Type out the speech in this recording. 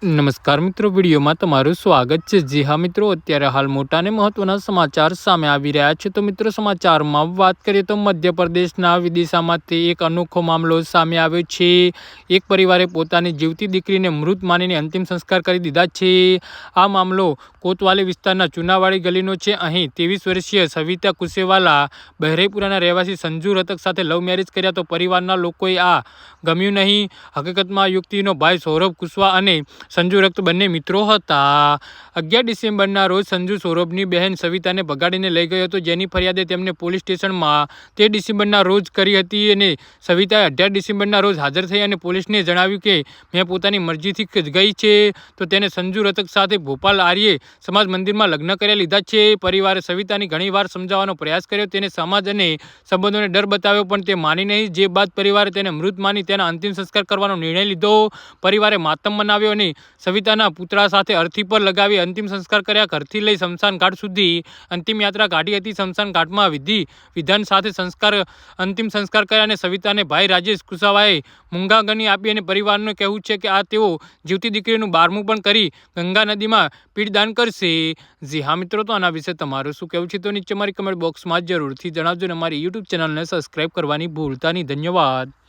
નમસ્કાર મિત્રો, વિડીયોમાં તમારું સ્વાગત છે। જી હા મિત્રો, અત્યારે હાલ મોટા અને મહત્વના સમાચાર સામે આવી રહ્યા છે। તો મિત્રો, સમાચારમાં વાત કરીએ તો મધ્યપ્રદેશના વિદિશામાંથી એક અનોખો મામલો સામે આવ્યો છે। એક પરિવારે પોતાની જીવતી દીકરીને મૃત માનીને અંતિમ સંસ્કાર કરી દીધા છે। આ મામલો કોતવાલી વિસ્તારના ચુનાવાડી ગલીનો છે। અહીં 23 વર્ષીય સવિતા કુશેવાલા બહેરાઈપુરાના રહેવાસી સંજુ રતક સાથે લવ મેરેજ કર્યા તો પરિવારના લોકોએ આ ગમ્યું નહીં। હકીકતમાં આ યુવતીનો ભાઈ સૌરભ કુશવા અને સંજુ રતક બંને મિત્રો હતા। 11 ડિસેમ્બરના રોજ સંજુ સૌરભની બહેન સવિતાને ભગાડીને લઈ ગયો હતો, જેની ફરિયાદે તેમને પોલીસ સ્ટેશનમાં 13 ડિસેમ્બરના રોજ કરી હતી અને સવિતાએ 18 ડિસેમ્બરના રોજ હાજર થઈ અને પોલીસને જણાવ્યું કે મેં પોતાની મરજીથી ગઈ છે તો તેને સંજુ રતક સાથે ભોપાલ આર્ય સમાજ મંદિરમાં લગ્ન કરી લીધા છે। પરિવારે સવિતાની ઘણીવાર સમજાવવાનો પ્રયાસ કર્યો, તેને સમાજ અને સંબંધોને ડર બતાવ્યો, પણ તે માની નહીં। જે બાદ પરિવારે તેને મૃત માની તેના અંતિમ સંસ્કાર કરવાનો નિર્ણય લીધો। પરિવારે માતમ મનાવ્યો અને સવિતાના પુતળા સાથે અર્થી પર લગાવી અંતિમ સંસ્કાર કર્યા। ઘરથી લઈ સ્મશાન ઘાટ સુધી અંતિમ યાત્રા કાઢી હતી। સ્મશાન ઘાટમાં વિધિ વિધાન સાથે અંતિમ સંસ્કાર કર્યા અને સવિતાને ભાઈ રાજેશ કુશવાએ મૂંગાગની આપી અને પરિવારનું કહેવું છે કે આ તેઓ જીવતી દીકરીનું 12મું પણ કરી ગંગા નદીમાં પીડદાન કરશે। જી હા મિત્રો, તો આના વિશે તમારું શું કહેવું છે તો નીચે મારી કમેન્ટ બોક્સમાં જરૂરથી જણાવજો અને અમારી યુટ્યુબ ચેનલને સબસ્ક્રાઈબ કરવાની ભૂલતા નહીં। ધન્યવાદ।